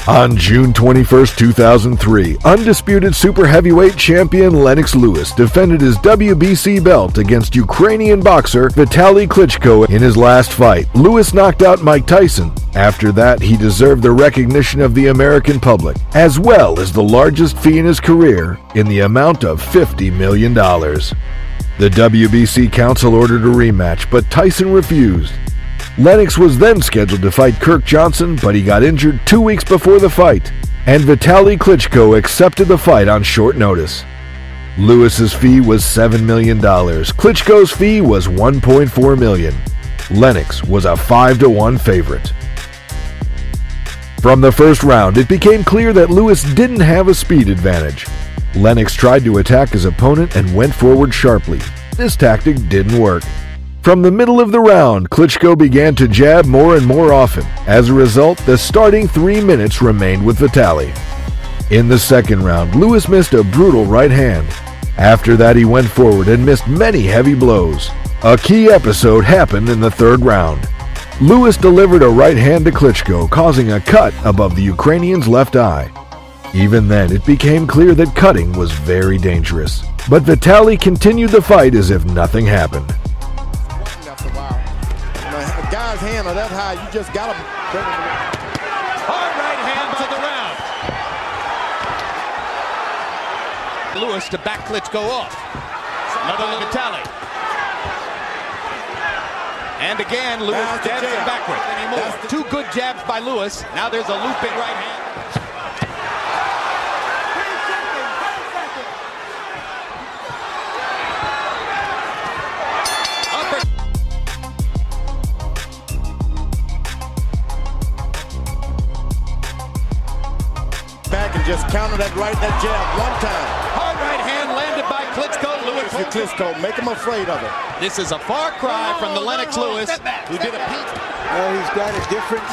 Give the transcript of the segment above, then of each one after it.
On June 21, 2003, undisputed super heavyweight champion Lennox Lewis defended his WBC belt against Ukrainian boxer Vitali Klitschko in his last fight. Lewis knocked out Mike Tyson. After that, he deserved the recognition of the American public, as well as the largest fee in his career in the amount of $50 million. The WBC council ordered a rematch, but Tyson refused. Lennox was then scheduled to fight Kirk Johnson, but he got injured 2 weeks before the fight, and Vitali Klitschko accepted the fight on short notice. Lewis's fee was $7 million. Klitschko's fee was $1.4 million. Lennox was a 5-1 favorite. From the first round, it became clear that Lewis didn't have a speed advantage. Lennox tried to attack his opponent and went forward sharply. This tactic didn't work. From the middle of the round, Klitschko began to jab more and more often. As a result, the starting 3 minutes remained with Vitali. In the second round, Lewis missed a brutal right hand. After that, he went forward and missed many heavy blows. A key episode happened in the third round. Lewis delivered a right hand to Klitschko, causing a cut above the Ukrainian's left eye. Even then, it became clear that cutting was very dangerous. But Vitali continued the fight as if nothing happened. Guy's hand are that high, you just got him. Hard right hand to the round. Lewis to back Klitschko off. Another Vitali. And again, Lewis dancing backward. Anymore. Two good jabs by Lewis. Now there's a looping right hand. Just counter that jab one time. Hard right hand landed by Klitschko. Lewis. Klitschko, make him afraid of it. This is a far cry from the Lennox Lewis, who did a peek. Well, he's got a different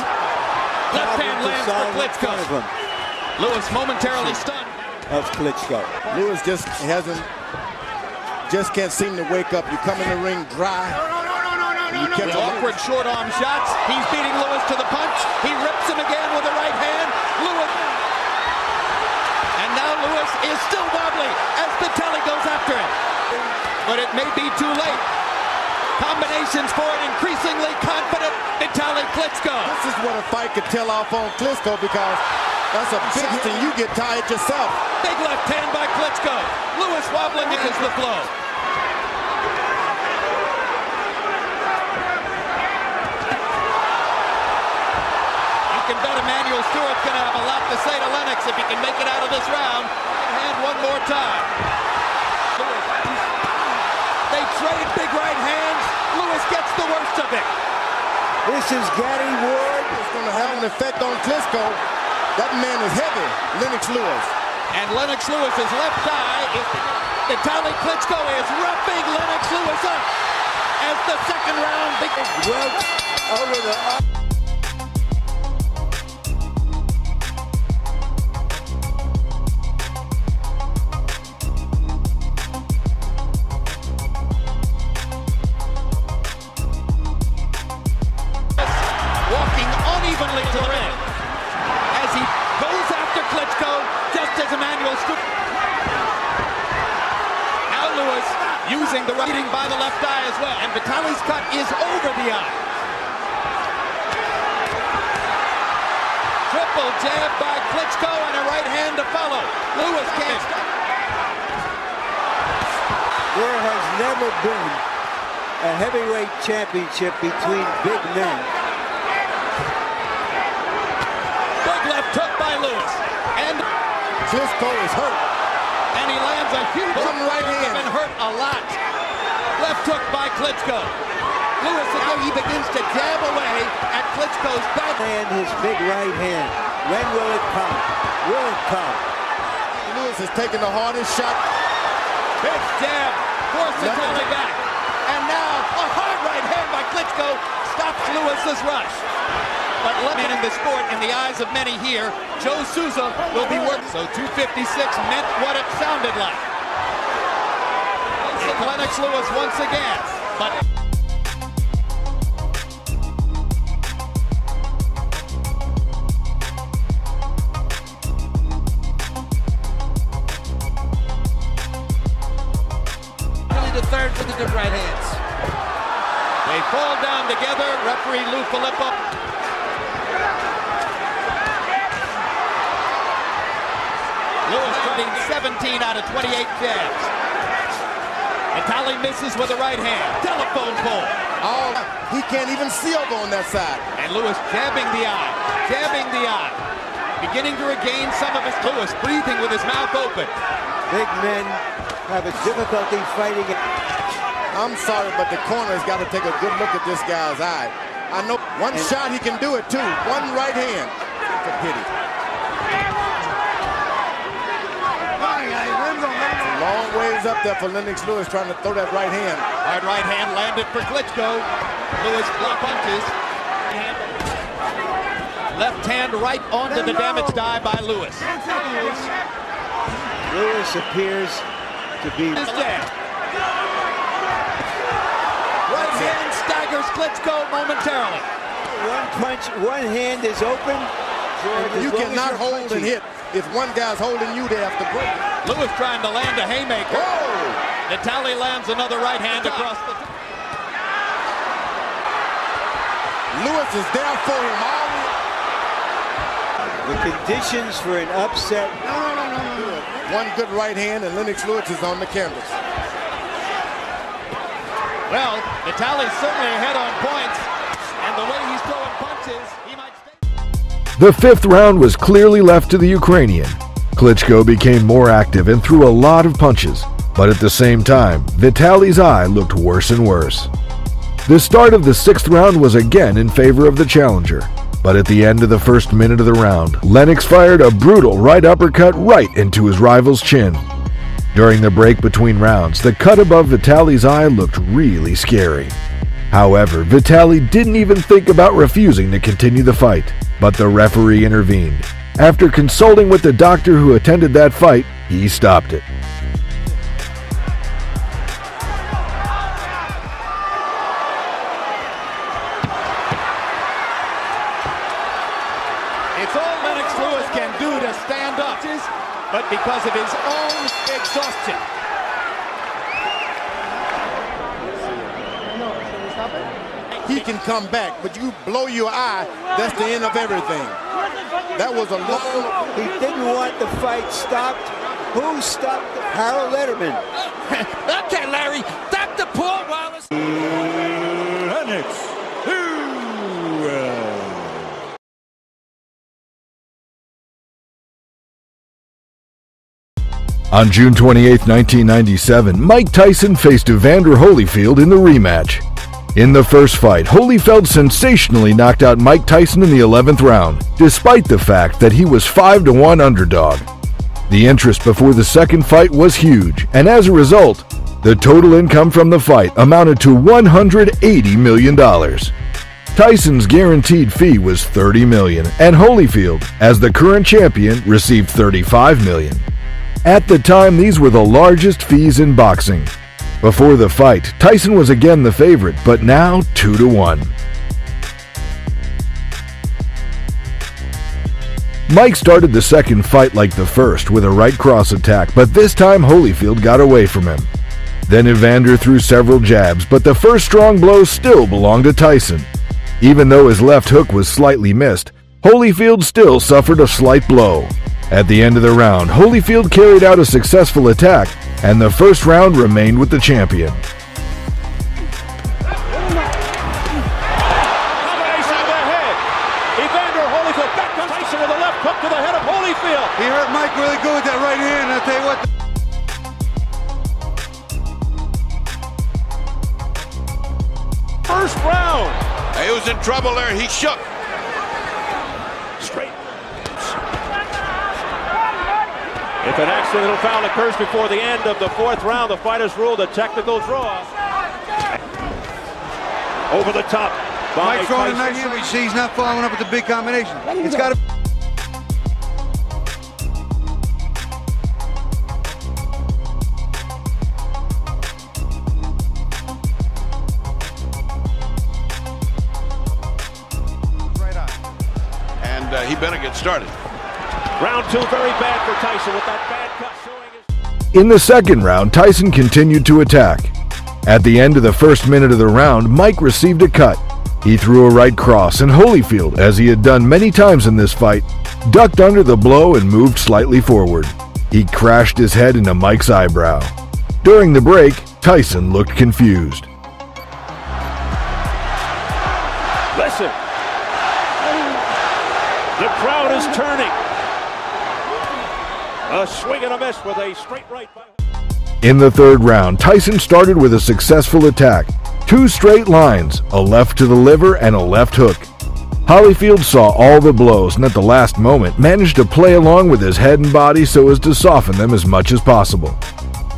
left hand lands for Klitschko. Lewis momentarily stunned. Of Klitschko. Lewis just can't seem to wake up. You come in the ring dry. With awkward short arm shots. He's beating Lewis to the punch. He rips him again with a right hand. Lewis is still wobbly as Vitali goes after him. But it may be too late. Combinations for an increasingly confident Vitali Klitschko. This is what a fight could tell off on Klitschko, because that's a big thing. You get tired yourself. Big left hand by Klitschko. Lewis wobbling against the flow. You can bet Emmanuel Stewart's going to have a lot to say to Lennox if he can make it out of this round. And one more time. They trade big right hands. Lewis gets the worst of it. This is Gary Ward. It's going to have an effect on Klitschko. That man is heavy, Lennox Lewis. And Lennox Lewis's left eye is... Vitali Klitschko is roughing Lennox Lewis up as the second round begins. Well, over the... Evenly to the ring as he goes after Klitschko, just as Emmanuel stood. Now Lewis using the right by the left eye as well, and Vitali's cut is over the eye. Triple jab by Klitschko and a right hand to follow. Lewis can't stop. There has never been a heavyweight championship between big men. Took by Lewis, and Klitschko is hurt, and he lands a huge right hand. Been hurt a lot. Left hook by Klitschko. Lewis now he begins to jab away at Klitschko's back. And his big right hand. When will it come? Will it come? Lewis is taking the hardest shot. Big jab, forces Vitali back, and now a hard right hand by Klitschko stops Lewis's rush. But man in the sport, in the eyes of many here, Joe Souza will be working. So 256 meant what it sounded like. with Lennox Lewis once again. But the third with the good right hands. they fall down together. Referee Lou Filippo. Lewis getting 17 out of 28 jabs. Vitali misses with the right hand. Telephone pole. Oh, he can't even see over on that side. And Lewis jabbing the eye. Jabbing the eye. Beginning to regain some of his Lewis breathing with his mouth open. Big men have a difficulty fighting it. I'm sorry, but the corner's got to take a good look at this guy's eye. I know one shot he can do it too. One right hand. It's a pity. It's a long ways up there for Lennox Lewis trying to throw that right hand. Hard right hand landed for Klitschko. Lewis block punches. Left hand right onto the damaged eye by Lewis. Lewis appears to be... Right hand staggers Klitschko momentarily. One punch, one hand is open. You cannot hold and hit. If one guy's holding you, they have to break. Lewis trying to land a haymaker. Whoa! Vitali lands another right hand across the... Lewis is there for him all the conditions for an upset. One good right hand and Lennox Lewis is on the canvas. Well, Vitali's certainly ahead on points, and the way he's throwing punches, he might stay. The fifth round was clearly left to the Ukrainian. Klitschko became more active and threw a lot of punches, but at the same time, Vitali's eye looked worse and worse. The start of the sixth round was again in favor of the challenger, but at the end of the first minute of the round, Lennox fired a brutal right uppercut right into his rival's chin. During the break between rounds, the cut above Vitali's eye looked really scary. However, Vitali didn't even think about refusing to continue the fight, but the referee intervened. After consulting with the doctor who attended that fight, he stopped it. It's all Lennox Lewis can do to stand up, but because of his own exhaustion. He can come back, but you blow your eye, that's the end of everything. That was a long... He didn't want the fight stopped. Who stopped Harold Letterman? Okay, Larry, Dr. Paul Wallace. Lennox Lewis. On June 28, 1997, Mike Tyson faced Evander Holyfield in the rematch. In the first fight, Holyfield sensationally knocked out Mike Tyson in the 11th round, despite the fact that he was 5-1 underdog. The interest before the second fight was huge, and as a result, the total income from the fight amounted to $180 million. Tyson's guaranteed fee was $30 million, and Holyfield, as the current champion, received $35 million. At the time, these were the largest fees in boxing. Before the fight, Tyson was again the favorite, but now 2-1. Mike started the second fight like the first with a right cross attack, but this time Holyfield got away from him. Then Evander threw several jabs, but the first strong blow still belonged to Tyson. Even though his left hook was slightly missed, Holyfield still suffered a slight blow. At the end of the round, Holyfield carried out a successful attack, and the first round remained with the champion. Combination to the head. Evander Holyfield back to Tyson with a left hook to the head of Holyfield. He hurt Mike really good with that right hand, I'll tell you what. First round. He was in trouble there. He shook. Straight. If an accidental foul occurs before the end of the fourth round, the fighters ruled a technical draw. Over the top by Mike throwing a Tyson. nice hand, we see he's not following up with the big combination. It's got to... better get started. Round 2, very bad for Tyson with that bad cut showing his... In the second round, Tyson continued to attack. At the end of the first minute of the round, Mike received a cut. He threw a right cross, and Holyfield, as he had done many times in this fight, ducked under the blow and moved slightly forward. He crashed his head into Mike's eyebrow. During the break, Tyson looked confused. Listen. The crowd is turning. A swing and a miss with a straight right. In the third round, Tyson started with a successful attack. 2 straight lines, a left to the liver and a left hook. Holyfield saw all the blows and at the last moment managed to play along with his head and body so as to soften them as much as possible.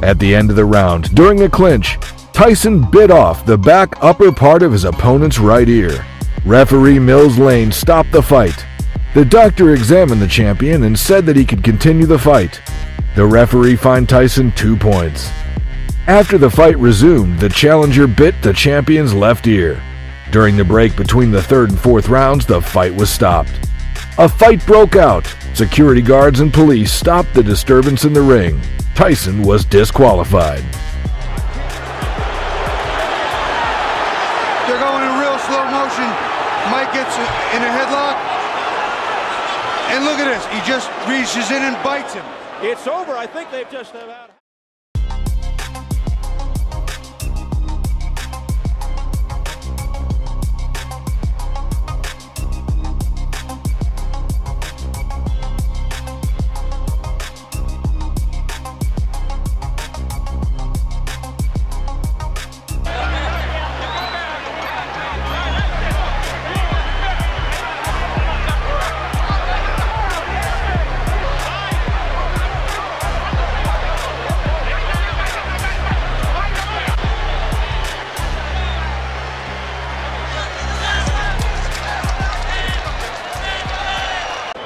At the end of the round, during a clinch, Tyson bit off the back upper part of his opponent's right ear. Referee Mills Lane stopped the fight. The doctor examined the champion and said that he could continue the fight. The referee fined Tyson 2 points. After the fight resumed, the challenger bit the champion's left ear. During the break between the third and fourth rounds, the fight was stopped. A fight broke out. Security guards and police stopped the disturbance in the ring. Tyson was disqualified. They're going in real slow motion. Mike gets in a headlock. And look at this. He just reaches in and bites him. It's over. I think they've just about...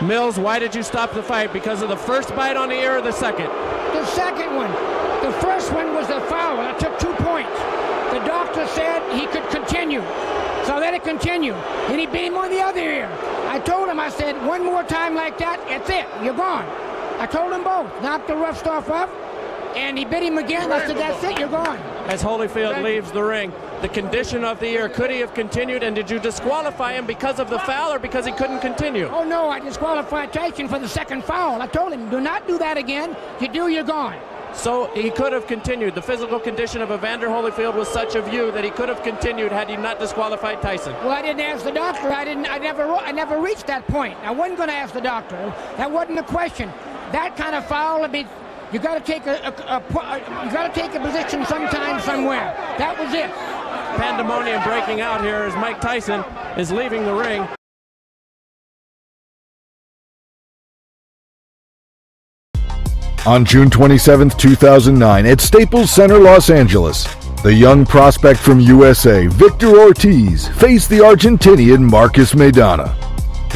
Mills, why did you stop the fight? Because of the first bite on the ear or the second? The second one. The first one was a foul. I took 2 points. The doctor said he could continue. So I let it continue. And he beat him on the other ear. I told him, I said, one more time like that, that's it. You're gone. I told them both. Knocked the rough stuff off. And he bit him again. I said, that's it, you're gone. As Holyfield leaves the ring, the condition of the ear, could he have continued? And did you disqualify him because of the foul or because he couldn't continue? Oh, no, I disqualified Tyson for the second foul. I told him, do not do that again. If you do, you're gone. So he could have continued. The physical condition of Evander Holyfield was such of you that he could have continued had he not disqualified Tyson. Well, I didn't ask the doctor. I never reached that point. I wasn't going to ask the doctor. That wasn't the question. That kind of foul, I mean, you got to take a position sometime, somewhere. That was it. Pandemonium breaking out here as Mike Tyson is leaving the ring. On June 27, 2009, at Staples Center, Los Angeles, the young prospect from USA, Victor Ortiz, faced the Argentinian Marcus Maidana.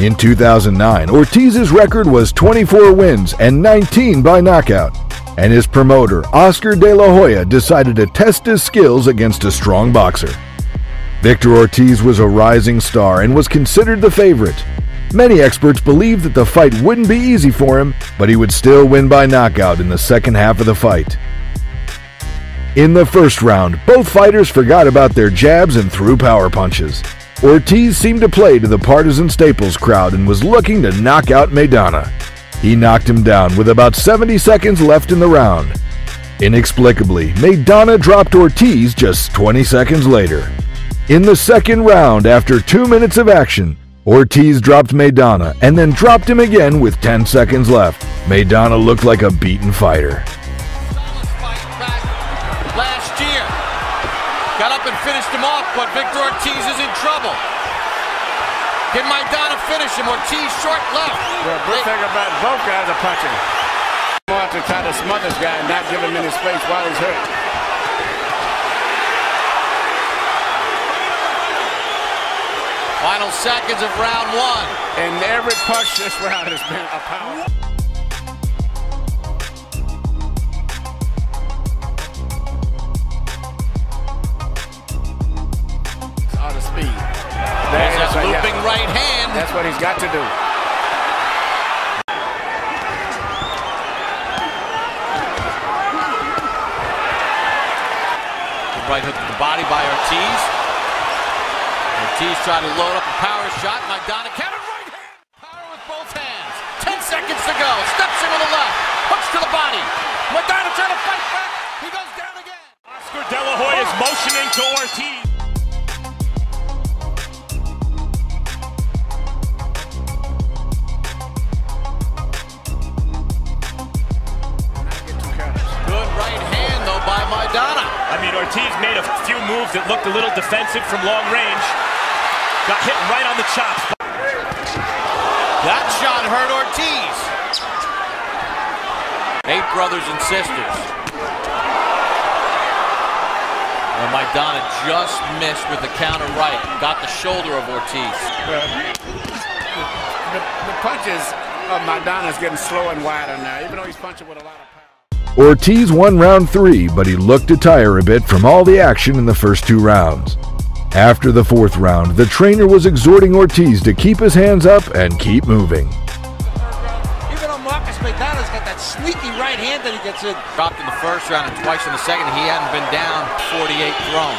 In 2009, Ortiz's record was 24 wins and 19 by knockout, and his promoter, Oscar De La Hoya, decided to test his skills against a strong boxer. Victor Ortiz was a rising star and was considered the favorite. Many experts believed that the fight wouldn't be easy for him, but he would still win by knockout in the second half of the fight. In the first round, both fighters forgot about their jabs and threw power punches. Ortiz seemed to play to the partisan Staples crowd and was looking to knock out Maidana. He knocked him down with about 70 seconds left in the round. Inexplicably, Maidana dropped Ortiz just 20 seconds later. In the second round, after 2 minutes of action, Ortiz dropped Maidana and then dropped him again with 10 seconds left. Maidana looked like a beaten fighter. Last year, got up and finished him off, but Victor Ortiz is in trouble. Can Maidana finish him? Ortiz short left. Well, good thing about both guys are punching. More have to try to smother this guy and not give him any space while he's hurt. Final seconds of round one. And every punch this round has been a power. There's a looping right hand. That's what he's got to do. right hook to the body by Ortiz. Ortiz tried to load up a power shot. Maidana countered right hand. Power with both hands. 10 seconds to go. Steps in with the left. Hooks to the body. Maidana trying to fight back. He goes down again. Oscar De La Hoya is motioning to Ortiz. Good right hand, though, by Maidana. I mean, Ortiz made a few moves that looked a little defensive from long range. Got hit right on the chops. That shot hurt Ortiz. 8 brothers and sisters. Well, Maidana just missed with the counter right. Got the shoulder of Ortiz. The punches of Maidana's getting slow and wider now, even though he's punching with a lot of power. Ortiz won round 3, but he looked to tire a bit from all the action in the first 2 rounds. After the 4th round, the trainer was exhorting Ortiz to keep his hands up and keep moving. Even though Maidana's got that sneaky right hand that he gets in. Dropped in the first round and twice in the second. He hadn't been down 48 thrown.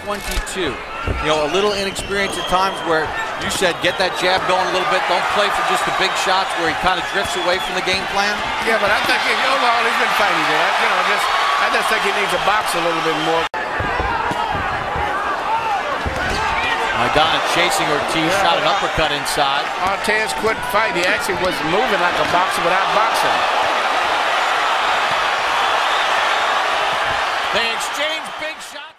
22. You know, a little inexperienced at times where you said get that jab going a little bit. Don't play for just the big shots where he kind of drifts away from the game plan. Yeah, but I think overall he's been fighting good. I just think he needs to box a little bit more. Maidana chasing Ortiz, shot an uppercut inside. Ortiz couldn't fight. He actually was moving like a boxer without boxing. They exchange big shots.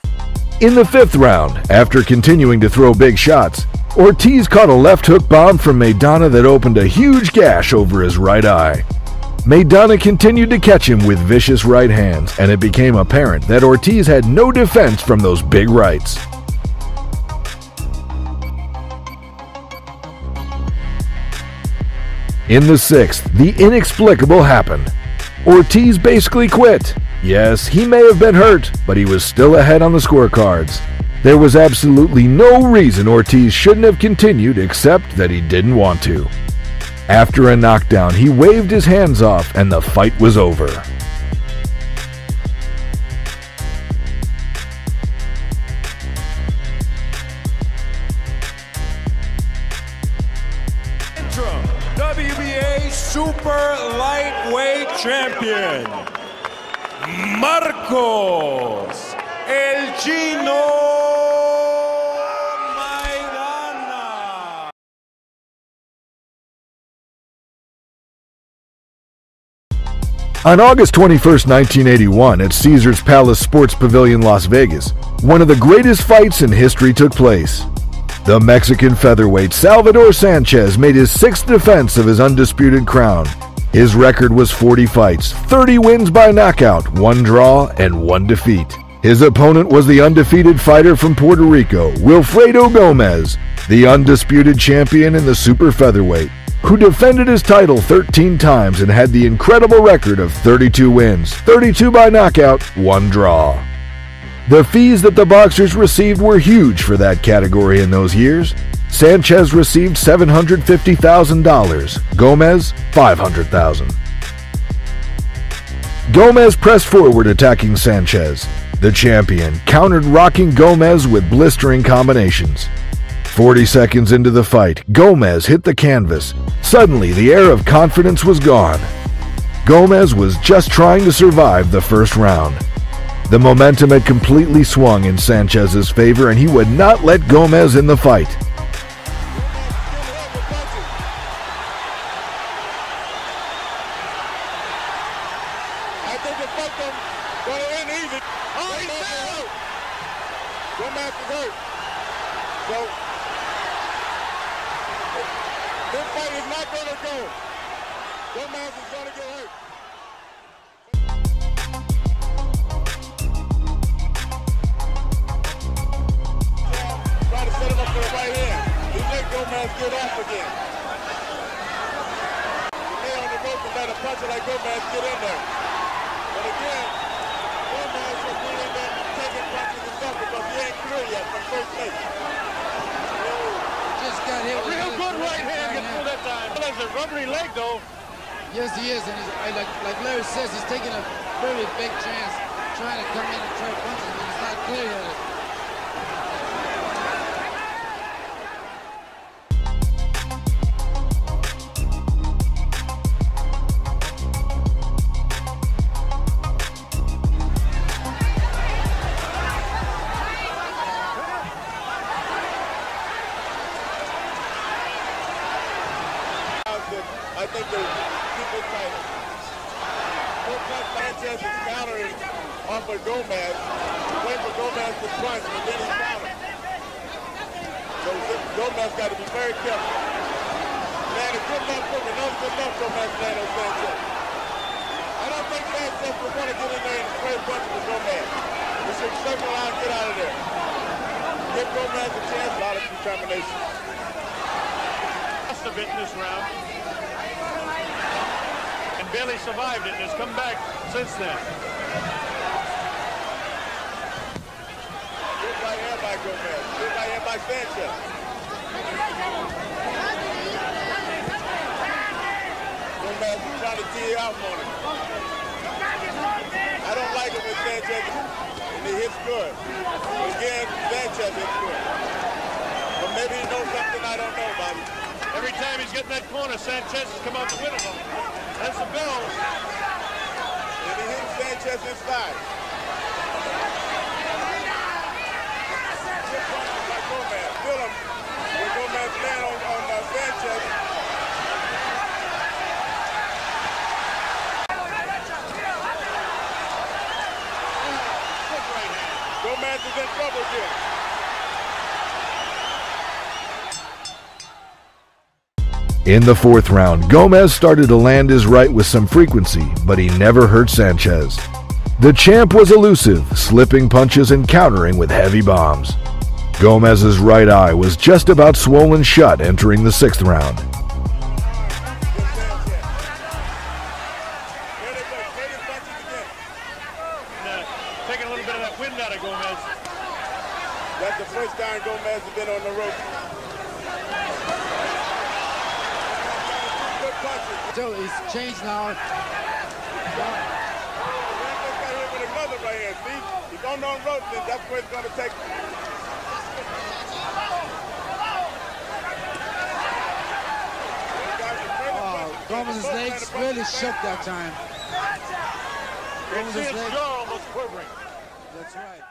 In the 5th round, after continuing to throw big shots, Ortiz caught a left hook bomb from Maidana that opened a huge gash over his right eye. Maidana continued to catch him with vicious right hands, and it became apparent that Ortiz had no defense from those big rights. In the 6th, the inexplicable happened. Ortiz basically quit. Yes, he may have been hurt, but he was still ahead on the scorecards. There was absolutely no reason Ortiz shouldn't have continued except that he didn't want to. After a knockdown, he waved his hands off and the fight was over. WBA Super Lightweight Champion, Marcos El Chino Maidana. On August 21st, 1981, at Caesars Palace Sports Pavilion, Las Vegas, one of the greatest fights in history took place. The Mexican featherweight Salvador Sanchez made his 6th defense of his undisputed crown. His record was 40 fights, 30 wins by knockout, 1 draw, and 1 defeat. His opponent was the undefeated fighter from Puerto Rico, Wilfredo Gomez, the undisputed champion in the super featherweight, who defended his title 13 times and had the incredible record of 32 wins, 32 by knockout, 1 draw. The fees that the boxers received were huge for that category in those years. Sanchez received $750,000, Gomez $500,000. Gomez pressed forward attacking Sanchez. The champion countered rocking Gomez with blistering combinations. 40 seconds into the fight, Gomez hit the canvas. Suddenly, the air of confidence was gone. Gomez was just trying to survive the first round. The momentum had completely swung in Sanchez's favor, and he would not let Gomez in the fight. I think the fight going to end easy. Oh, he's hurt. Gomez is hurt. So, this fight is not going to go. Gomez is going to get hurt. Try to set him up for the right hand. He let Gomez get off again. He lay on the rope and let a puncher like Gomez get in there. But again, Gomez is really not taking punches himself because he ain't clear yet from first base. Just just got hit with Real good right hand gets through that time. There's a rubbery leg, though. Yes, he is, and he's, like Larry says, he's taking a very big chance trying to come in and try punches, but he's not clear yet. I think they keep it tight. Sanchez is countering off of Gomez. Wait for Gomez to punch, and then he's countering. So Gomez got to be very careful. Man, a good left hook, another good left hook, Fernando Sanchez. I don't think Sanchez will want to get in there and straight punch with Gomez. He should circle around and get out of there. Give Gomez a chance, a lot of determination. Lost a bit in this round. And barely survived it and has come back since then. Good right hand by Gomez. Good right hand by Sanchez. Gomez is trying to tee out on him. I don't like it when Sanchez, and he hits good. But again, Sanchez hits good. But maybe he knows something I don't know about him. Every time he's getting that corner, Sanchez has come out to win him. That's the bell. And he hits Sanchez inside. Good punches by Gomez. Feel him. When Gomez land on Sanchez. Gomez is in trouble again. In the fourth round, Gomez started to land his right with some frequency, but he never hurt Sanchez. The champ was elusive, slipping punches and countering with heavy bombs. Gomez's right eye was just about swollen shut entering the sixth round. Taking a little bit of that wind out of Gomez. That's the first time Gomez has been on the rope. So he's changed now. With another right hand, see? He's on the rope, then that's where it's going to take him. Gomez's legs really shook that time. Gomez's legs jaw almost quivering. That's right.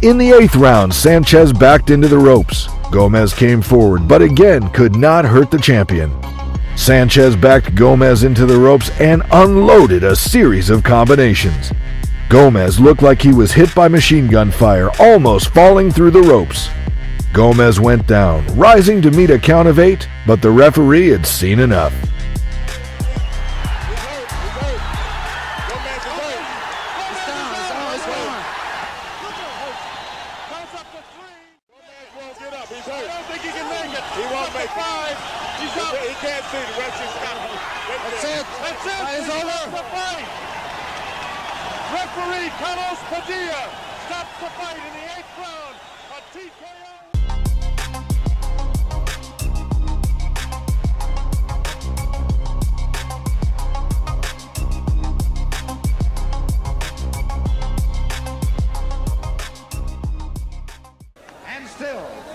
In the eighth round, Sanchez backed into the ropes. Gomez came forward, but again could not hurt the champion. Sanchez backed Gomez into the ropes and unloaded a series of combinations. Gomez looked like he was hit by machine gun fire, almost falling through the ropes. Gomez went down, rising to meet a count of 8, but the referee had seen enough.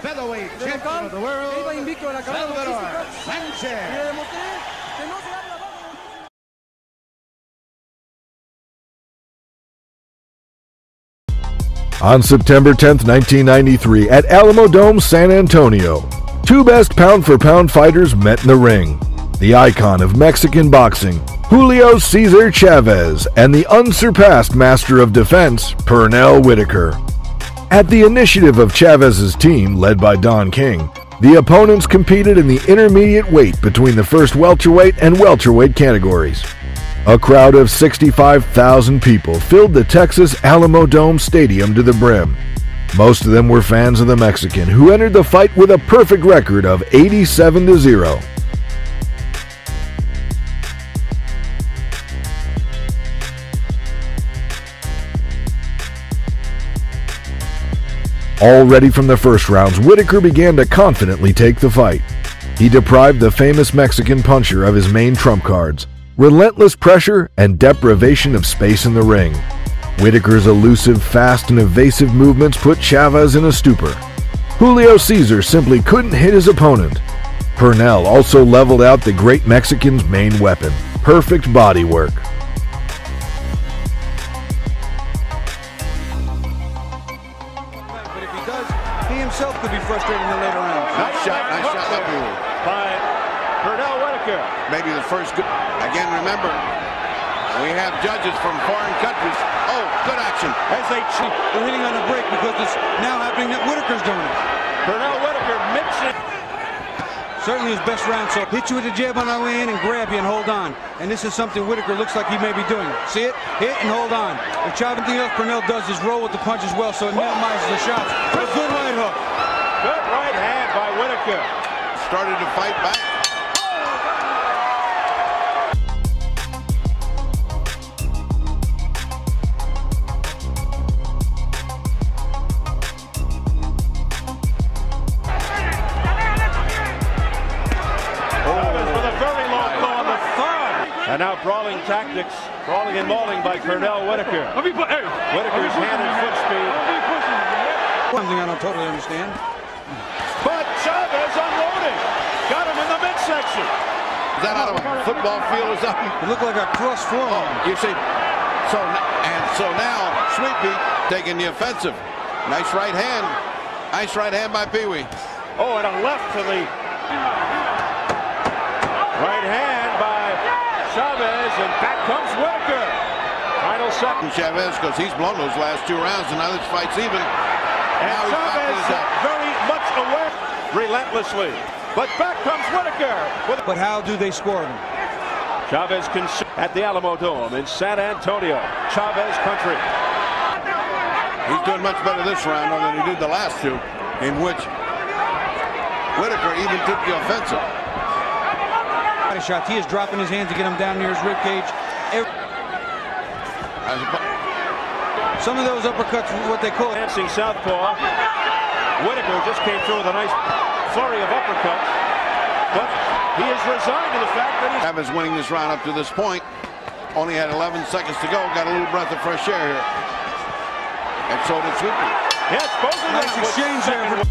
Featherweight champion of the world, Salvador Sanchez. On September 10, 1993, at Alamo Dome, San Antonio, two best pound-for-pound fighters met in the ring. The icon of Mexican boxing, Julio Cesar Chavez, and the unsurpassed master of defense, Pernell Whitaker. At the initiative of Chavez's team, led by Don King, the opponents competed in the intermediate weight between the first welterweight and welterweight categories. A crowd of 65,000 people filled the Texas Alamo Dome Stadium to the brim. Most of them were fans of the Mexican, who entered the fight with a perfect record of 87-0. Already from the first rounds, Whitaker began to confidently take the fight. He deprived the famous Mexican puncher of his main trump cards: relentless pressure and deprivation of space in the ring. Whitaker's elusive, fast, and evasive movements put Chavez in a stupor. Julio Cesar simply couldn't hit his opponent. Pernell also leveled out the great Mexican's main weapon: perfect body work. But if he does, he himself could be frustrated in the later rounds. Nice shot by Pernell Whitaker. Maybe the first good. Again, remember, we have judges from foreign countries. Oh, good action. As they're hitting on a break because it's now happening that Whitaker's doing it. Pernell Whitaker mixing. Certainly his best round, so hit you with the jab on the way in and grab you and hold on. And this is something Whitaker looks like he may be doing. See it? Hit and hold on. If Chavez, anything else Pernell does is roll with the punch as well, so it minimizes the shots. A good right hook. Good right hand by Whitaker. Started to fight back. And now brawling tactics, brawling and mauling by Pernell Whitaker. Whitaker's hand and foot speed. Something I don't totally understand. But Chavez unloading. Got him in the midsection. Is that out of a football field or something? It looked like a cross forearm. You see, so now Sweet Pete taking the offensive. Nice right hand. Nice right hand by Pee Wee. Oh, and a left to the right hand by Chavez, and back comes Whitaker. Final second. Chavez, because he's blown those last two rounds, and now this fight's even. And now Chavez very much aware, relentlessly. But back comes Whitaker. But how do they score them? Chavez at the Alamo Dome in San Antonio, Chavez country. He's doing much better this round than he did the last two, in which Whitaker even took the offensive. Shot. He is dropping his hands to get him down near his rib cage. Some of those uppercuts, what they call dancing southpaw. Whitaker just came through with a nice flurry of uppercuts, but he is resigned to the fact that he's Chavez winning this round up to this point. Only had 11 seconds to go. Got a little breath of fresh air here. And so did Sweet Pete. Yes, both of them. Nice exchange there.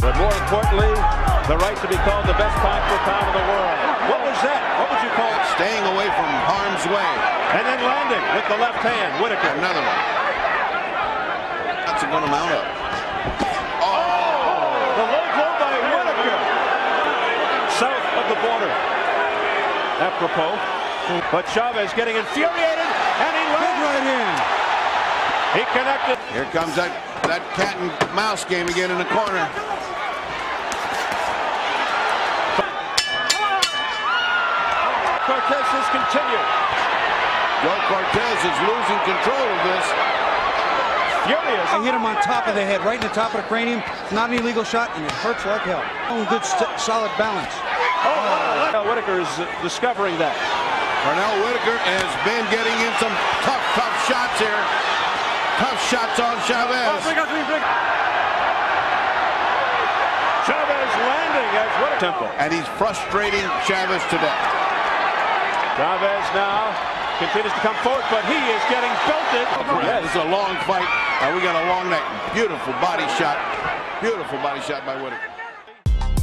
But more importantly, the right to be called the best pound for pound of the world. What was that? What would you call it? Staying away from harm's way. And then landing with the left hand. Whitaker. Another one. That's going to mount up. Oh! The low blow by Whitaker. South of the border. Apropos. But Chavez getting infuriated, and he lands right hand. He connected. Here comes that cat and mouse game again in the corner. Cortez has continued. Joe Cortez is losing control of this. Furious. I hit him on top of the head, right in the top of the cranium. Not an illegal shot, and it hurts like hell. Good, solid balance. Oh, Whitaker is discovering that. Pernell Whitaker has been getting in some tough shots here. Tough shots on Chavez. Chavez landing as Whitaker. Temple. And he's frustrating Chavez to death. Chavez now continues to come forward, but he is getting belted. Yeah, this is a long fight, and we got a long night. Beautiful body shot. Beautiful body shot by Whitaker.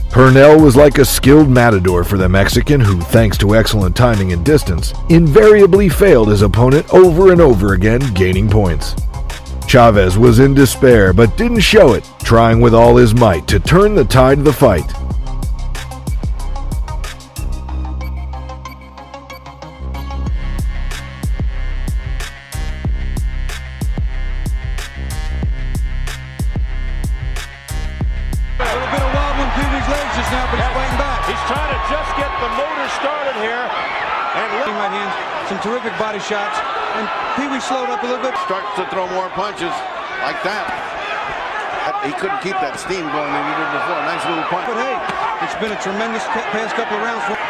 Pernell was like a skilled matador for the Mexican who, thanks to excellent timing and distance, invariably failed his opponent over and over again, gaining points. Chavez was in despair but didn't show it, trying with all his might to turn the tide of the fight. He's trying to just get the motor started here. And right hands, some terrific body shots. and Pee Wee slowed up a little bit. Starts to throw more punches like that. He couldn't keep that steam going that he did before. Nice little punch. But hey, it's been a tremendous past couple of rounds for him.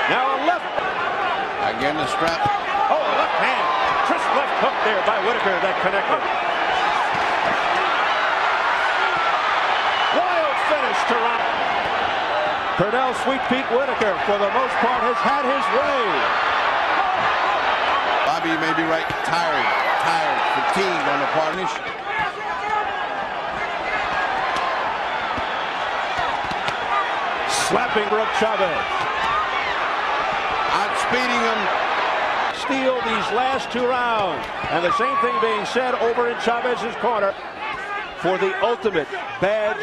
Now a left. Again, the strap. Oh, a left hand. Crisp left hook there by Whitaker that connected. Wild finish to Ronald. Pernell Sweet Pete Whitaker, for the most part, has had his way. Bobby, you may be right. Tired, fatigued on the punish. Slapping Brooke Chavez. Outspeeding him. Steal these last 2 rounds. And the same thing being said over in Chavez's corner for the ultimate badge.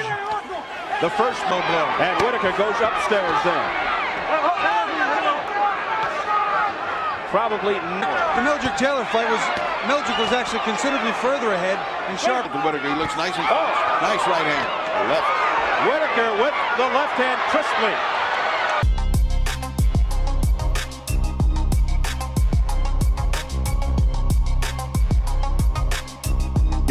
The first low blow. And Whitaker goes upstairs then. Probably the Mildred Taylor fight Mildred was actually considerably further ahead and sharp. Whitaker, he looks nice and nice right hand. Left. Whitaker with the left hand crisply.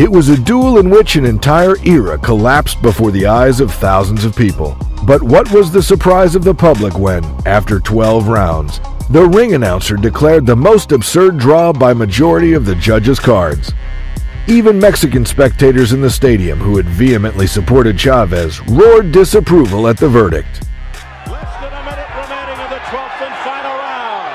It was a duel in which an entire era collapsed before the eyes of thousands of people. But what was the surprise of the public when, after 12 rounds, the ring announcer declared the most absurd draw by majority of the judges' cards? Even Mexican spectators in the stadium who had vehemently supported Chavez roared disapproval at the verdict. Less than a minute remaining in the 12th and final round.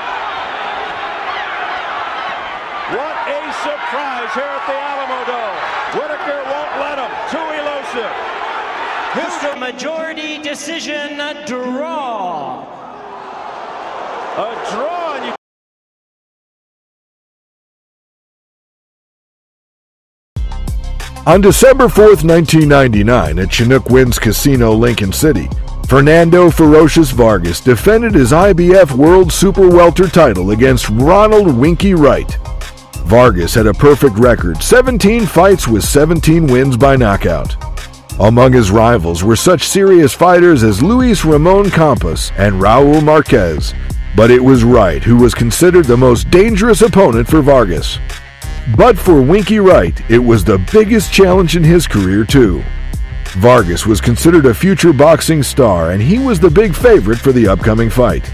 What a surprise here at the Alamo Dome. Whitaker won't let him. Too elusive. History majority decision, a draw. A draw. And you On December 4th, 1999, at Chinook Winds Casino, Lincoln City, Fernando "Ferocious" Vargas defended his IBF World Super Welter title against Ronald "Winky" Wright. Vargas had a perfect record, 17 fights with 17 wins by knockout. Among his rivals were such serious fighters as Luis Ramon Campos and Raul Marquez, but it was Wright who was considered the most dangerous opponent for Vargas. But for Winky Wright, it was the biggest challenge in his career too. Vargas was considered a future boxing star, and he was the big favorite for the upcoming fight.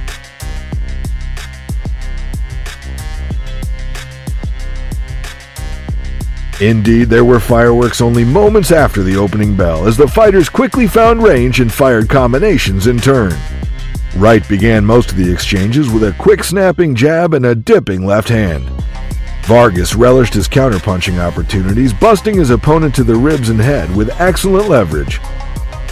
Indeed, there were fireworks only moments after the opening bell as the fighters quickly found range and fired combinations in turn. Wright began most of the exchanges with a quick snapping jab and a dipping left hand. Vargas relished his counterpunching opportunities, busting his opponent to the ribs and head with excellent leverage.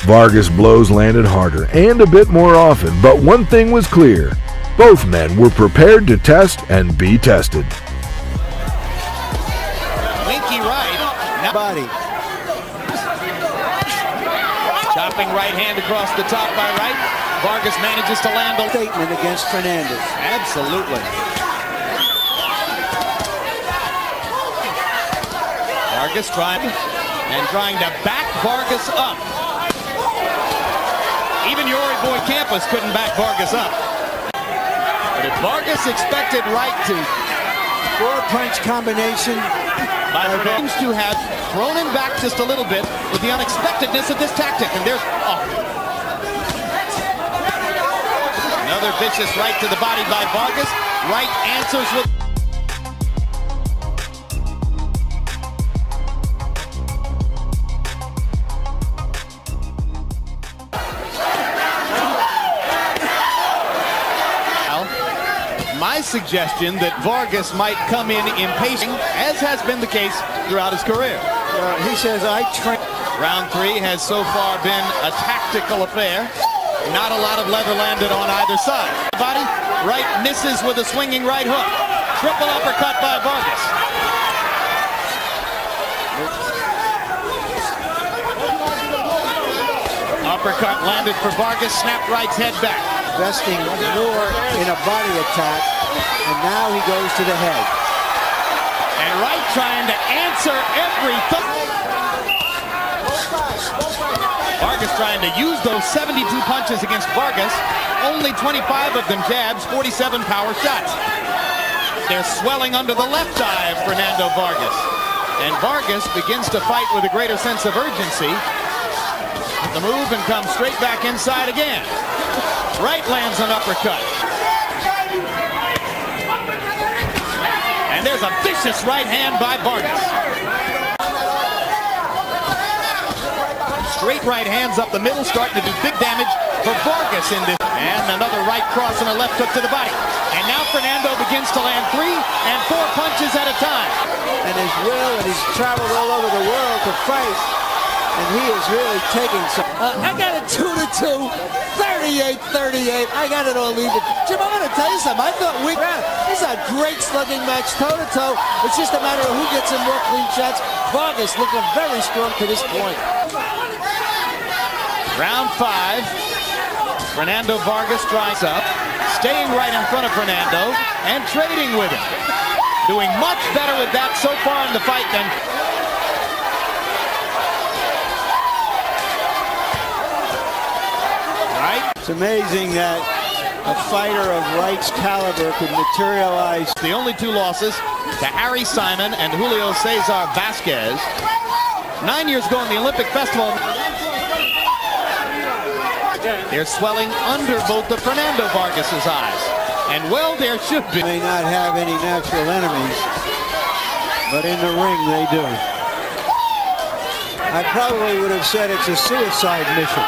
Vargas' blows landed harder and a bit more often, but one thing was clear: both men were prepared to test and be tested. Winky Wright. Now Body. chopping right hand across the top by Wright. Vargas manages to land a Statement against Fernandez. Absolutely. Vargas trying to back Vargas up. Even Yori Boy Campos couldn't back Vargas up. But if Vargas expected Wright to Four-punch combination. seems to have thrown him back just a little bit with the unexpectedness of this tactic. And there's another vicious right to the body by Vargas. Wright answers with my suggestion that Vargas might come in impatient, as has been the case throughout his career. He says, I train. Round 3 has so far been a tactical affair. Not a lot of leather landed on either side. Body, Wright misses with a swinging right hook. Triple uppercut by Vargas. Uppercut landed for Vargas, snapped Wright's head back. Investing more in a body attack, and now he goes to the head. And Wright trying to answer everything. Vargas trying to use those 72 punches against Vargas. Only 25 of them jabs, 47 power shots. They're swelling under the left eye of Fernando Vargas. And Vargas begins to fight with a greater sense of urgency. The move and comes straight back inside again. Right lands an uppercut. And there's a vicious right hand by Vargas. Straight right hands up the middle, starting to do big damage for Vargas in this. And another right cross and a left hook to the body. And now Fernando begins to land 3 and 4 punches at a time. And his will, and he's traveled all over the world to fight. And he is really taking some. I got it 2-2, 38-38. I got it all even. Jim, I'm going to tell you something. I thought this is a great slugging match, toe-to-toe. It's just a matter of who gets in more clean shots. Vargas looking very strong to this point. Round 5. Fernando Vargas tries up, staying right in front of Fernando and trading with him. Doing much better with that so far in the fight than... It's amazing that a fighter of Wright's caliber could materialize. The only 2 losses to Harry Simon and Julio Cesar Chavez. 9 years ago in the Olympic Festival. They're swelling under both of Fernando Vargas's eyes. And well, there should be. May not have any natural enemies, but in the ring they do. I probably would have said it's a suicide mission.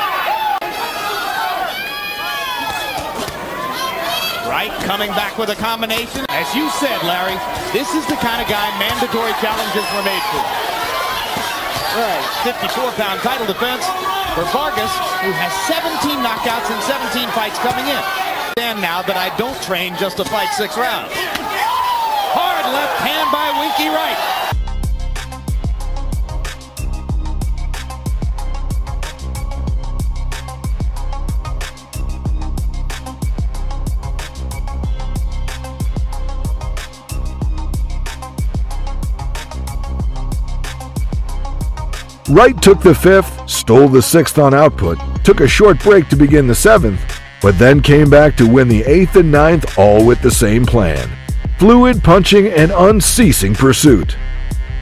Right, coming back with a combination. As you said, Larry, this is the kind of guy mandatory challenges were made for. Right, 54-pound title defense for Vargas, who has 17 knockouts and 17 fights coming in. And now that I don't train just to fight 6 rounds. Hard left hand by Winky Wright. Wright took the 5th, stole the 6th on output, took a short break to begin the 7th, but then came back to win the 8th and 9th, all with the same plan. Fluid punching and unceasing pursuit.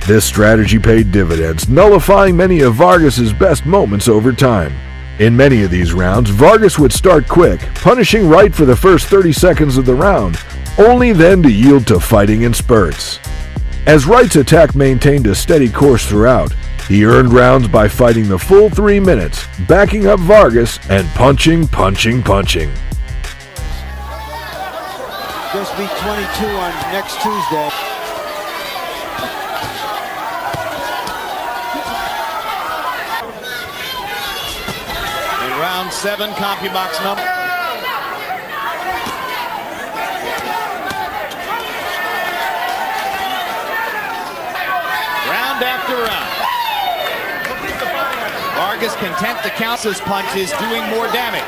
This strategy paid dividends, nullifying many of Vargas's best moments over time. In many of these rounds, Vargas would start quick, punishing Wright for the first 30 seconds of the round, only then to yield to fighting in spurts. As Wright's attack maintained a steady course throughout, he earned rounds by fighting the full 3 minutes, backing up Vargas and punching. Just be 22 on next Tuesday. In round 7, CompuBox number. Round after round. Vargas content to count his punches, doing more damage.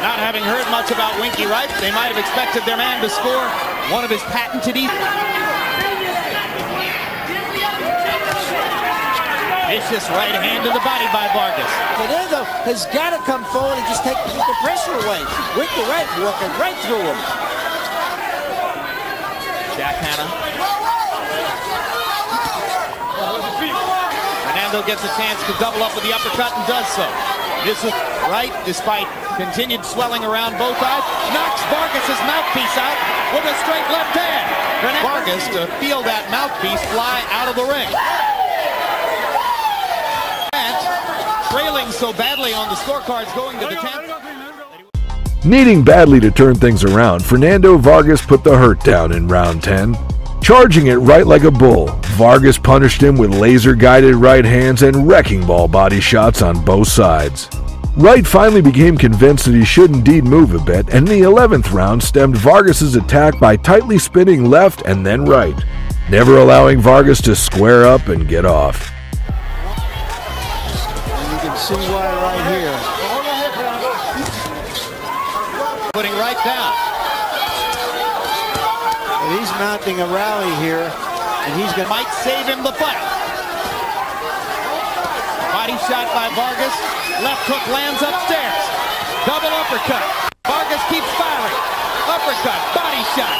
Not having heard much about Winky Wright, they might have expected their man to score one of his patented vicious right hand to the body by Vargas. Fernando has got to come forward and just take the pressure away. Winky Wright walking right through him. Jackhammer. Fernando gets a chance to double up with the uppercut and does so. This is Wright, despite continued swelling around both eyes, knocks Vargas' mouthpiece out with a straight left hand. Vargas to feel that mouthpiece fly out of the ring. Trailing so badly on the scorecards going to the 10th. Needing badly to turn things around, Fernando Vargas put the hurt down in round 10. Charging it right like a bull, Vargas punished him with laser-guided right hands and wrecking ball body shots on both sides. Wright finally became convinced that he should indeed move a bit, and in the 11th round stemmed Vargas's attack by tightly spinning left and then right, never allowing Vargas to square up and get off. See why right here. Putting right down. And he's mounting a rally here, and he's going to might save him the fight. Body shot by Vargas. Left hook lands upstairs. Double uppercut. Vargas keeps firing. Uppercut. Body shot.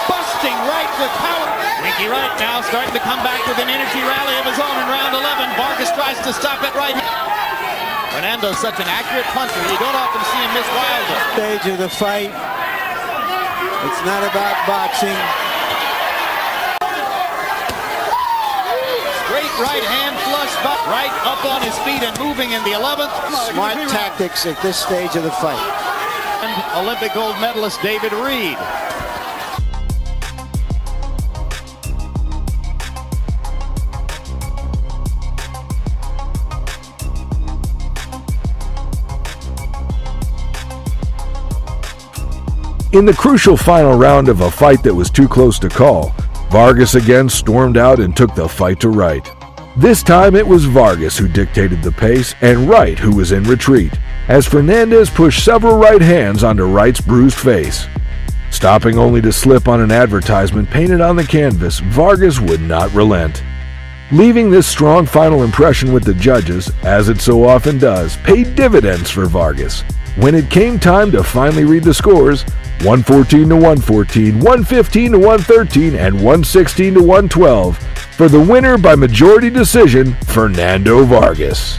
Busting right with power. Winky right now starting to come back with an energy rally of his own in round 11. Vargas tries to stop it right. Fernando's such an accurate puncher. You don't often see him miss wildly. Stage of the fight. It's not about boxing. Great right hand flush, but right up on his feet and moving in the 11th. Smart tactics at this stage of the fight. And Olympic gold medalist David Reed. In the crucial final round of a fight that was too close to call, Vargas again stormed out and took the fight to Wright. This time it was Vargas who dictated the pace and Wright who was in retreat, as Fernandez pushed several right hands onto Wright's bruised face. Stopping only to slip on an advertisement painted on the canvas, Vargas would not relent. Leaving this strong final impression with the judges, as it so often does, paid dividends for Vargas. When it came time to finally read the scores, 114 to 114, 115 to 113, and 116 to 112, for the winner by majority decision, Fernando Vargas.